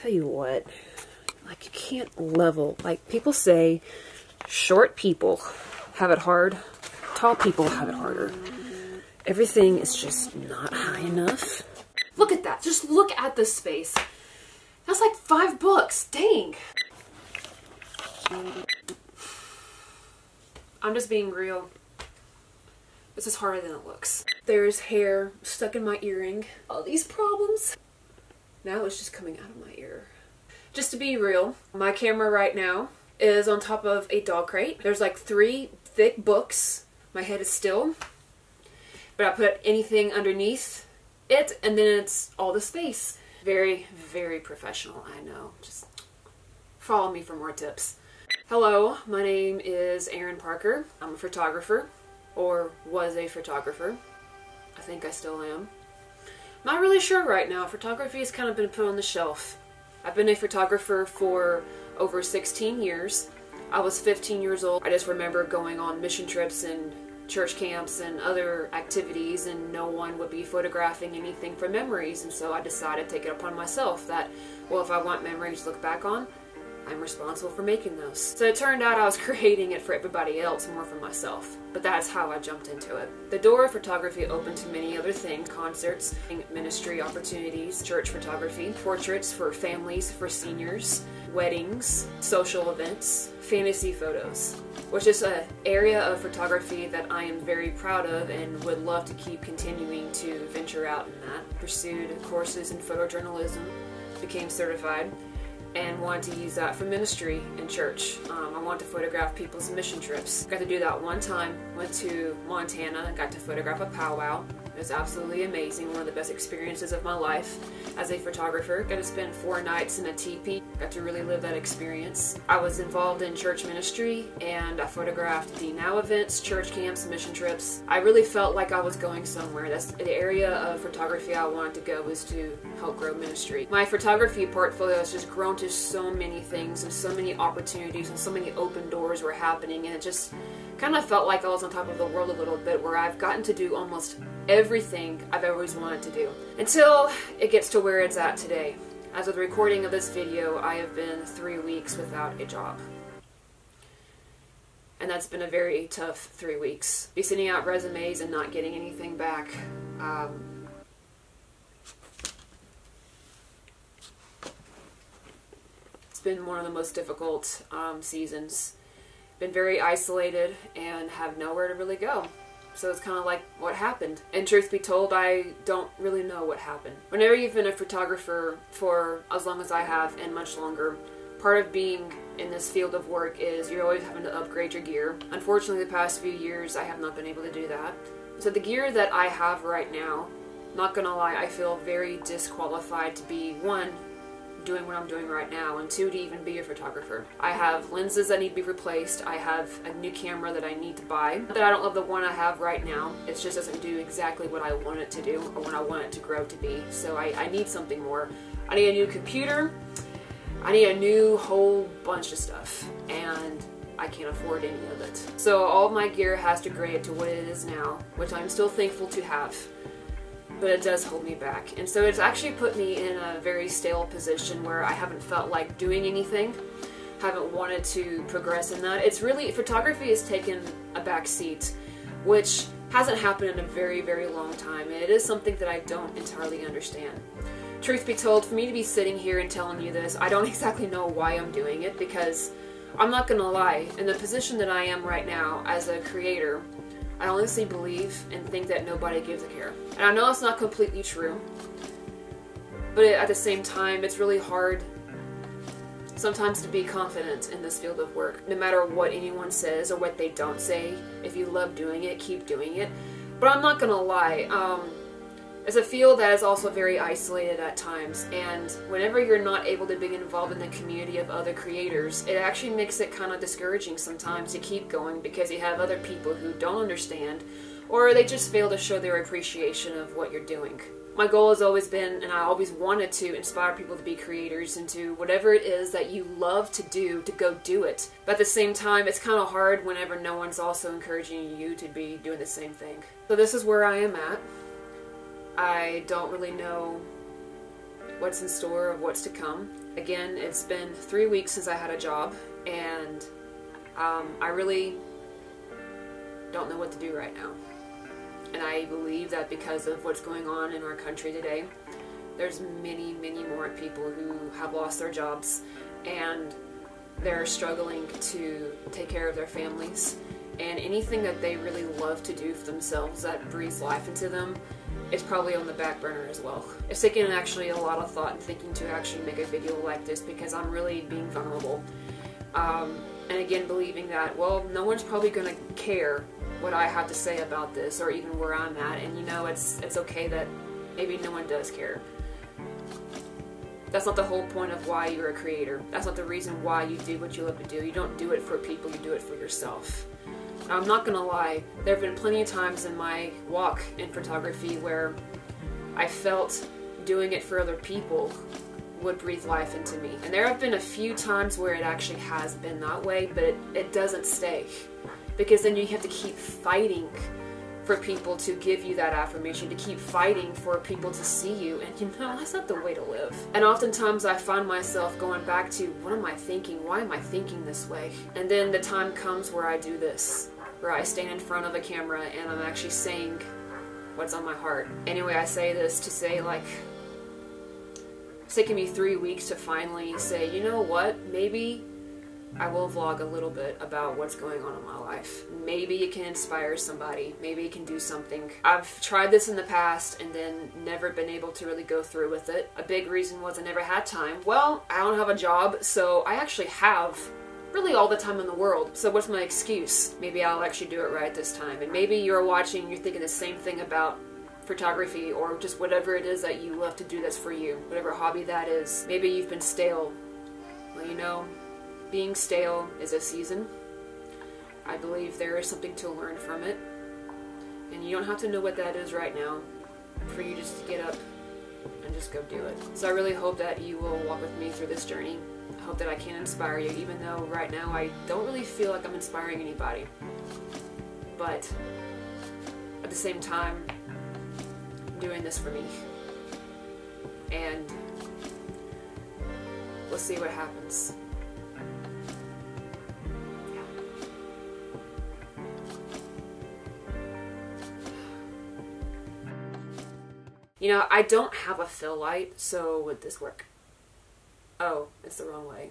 Tell you what, like, you can't level. Like, people say short people have it hard, tall people have it harder. Everything is just not high enough. Look at that. Just look at this space. That's like 5 books. Dang. I'm just being real. This is harder than it looks. There's hair stuck in my earring. All these problems. Now it's just coming out of my ear. Just to be real, my camera right now is on top of a dog crate. There's like 3 thick books. My head is still. But I put anything underneath it, and then it's all the space. Very, very professional, I know. Just follow me for more tips. Hello, my name is Erin Parker. I'm a photographer, or was a photographer. I think I still am. Not really sure right now. Photography has kind of been put on the shelf. I've been a photographer for over 16 years. I was 15 years old. I just remember going on mission trips and church camps and other activities, and no one would be photographing anything for memories, and so I decided to take it upon myself that, well, if I want memories to look back on, I'm responsible for making those. So it turned out I was creating it for everybody else, more for myself. But that's how I jumped into it. The door of photography opened to many other things: concerts, ministry opportunities, church photography, portraits for families, for seniors, weddings, social events, fantasy photos, which is an area of photography that I am very proud of and would love to keep continuing to venture out in that. Pursued courses in photojournalism, became certified, and wanted to use that for ministry in church. I wanted to photograph people's mission trips. Got to do that one time. Went to Montana and got to photograph a powwow. It was absolutely amazing. One of the best experiences of my life as a photographer. Got to spend 4 nights in a teepee. Got to really live that experience. I was involved in church ministry, and I photographed the Now events, church camps, mission trips. I really felt like I was going somewhere. That's the area of photography I wanted to go, was to help grow ministry. My photography portfolio has just grown to so many things, and so many opportunities, and so many open doors were happening, and it just kind of felt like I was on top of the world a little bit, where I've gotten to do almost everything I've always wanted to do. Until it gets to where it's at today. As of the recording of this video, I have been 3 weeks without a job. And that's been a very tough 3 weeks. Be sending out resumes and not getting anything back. It's been one of the most difficult seasons. Been very isolated and have nowhere to really go. So it's kind of like, what happened? And truth be told, I don't really know what happened. Whenever you've been a photographer for as long as I have, and much longer, part of being in this field of work is you're always having to upgrade your gear. Unfortunately, the past few years, I have not been able to do that. So the gear that I have right now, not gonna lie, I feel very disqualified to be, 1, doing what I'm doing right now, and 2, to even be a photographer. I have lenses that need to be replaced. I have a new camera that I need to buy. Not that I don't love the one I have right now. It just doesn't do exactly what I want it to do, or what I want it to grow to be. So I need something more. I need a new computer. I need a new whole bunch of stuff, and I can't afford any of it. So all of my gear has to grade to what it is now, which I'm still thankful to have. But it does hold me back. And so it's actually put me in a very stale position where I haven't felt like doing anything, haven't wanted to progress in that. It's really, photography has taken a back seat, which hasn't happened in a very, very long time. And it is something that I don't entirely understand. Truth be told, for me to be sitting here and telling you this, I don't exactly know why I'm doing it, because I'm not gonna lie, in the position that I am right now as a creator, I honestly believe and think that nobody gives a care. And I know it's not completely true, but at the same time, it's really hard sometimes to be confident in this field of work. No matter what anyone says or what they don't say, if you love doing it, keep doing it. But I'm not gonna lie, it's a field that is also very isolated at times, and whenever you're not able to be involved in the community of other creators, it actually makes it kind of discouraging sometimes to keep going, because you have other people who don't understand, or they just fail to show their appreciation of what you're doing. My goal has always been, and I always wanted to, inspire people to be creators and to whatever it is that you love to do, to go do it. But at the same time, it's kind of hard whenever no one's also encouraging you to be doing the same thing. So this is where I am at. I don't really know what's in store, of what's to come. Again, it's been 3 weeks since I had a job, and I really don't know what to do right now. And I believe that because of what's going on in our country today, there's many, many more people who have lost their jobs, and they're struggling to take care of their families. And anything that they really love to do for themselves that breathes life into them is probably on the back burner as well. It's taken actually a lot of thought and thinking to actually make a video like this, because I'm really being vulnerable. And again, believing that, well, no one's probably going to care what I have to say about this, or even where I'm at. And you know, it's okay that maybe no one does care. That's not the whole point of why you're a creator. That's not the reason why you do what you love to do. You don't do it for people, you do it for yourself. Now, I'm not gonna lie, there have been plenty of times in my walk in photography where I felt doing it for other people would breathe life into me. And there have been a few times where it actually has been that way, but it doesn't stay. Because then you have to keep fighting for people to give you that affirmation, to keep fighting for people to see you, and you know, that's not the way to live. And oftentimes I find myself going back to, what am I thinking? Why am I thinking this way? And then the time comes where I do this, where I stand in front of a camera and I'm actually saying what's on my heart. Anyway, I say this to say, like, it's taken me 3 weeks to finally say, you know what, maybe I will vlog a little bit about what's going on in my life. Maybe it can inspire somebody. Maybe it can do something. I've tried this in the past and then never been able to really go through with it. A big reason was I never had time. Well, I don't have a job, so I actually have really all the time in the world. So what's my excuse? Maybe I'll actually do it right this time. And maybe you're watching, you're thinking the same thing about photography, or just whatever it is that you love to do that's for you. Whatever hobby that is. Maybe you've been stale. Well, you know, being stale is a season. I believe there is something to learn from it. And you don't have to know what that is right now for you just to get up and just go do it. So I really hope that you will walk with me through this journey. I hope that I can inspire you, even though right now I don't really feel like I'm inspiring anybody. But at the same time, I'm doing this for me. And we'll see what happens. You know, I don't have a fill light, so would this work? Oh, it's the wrong way.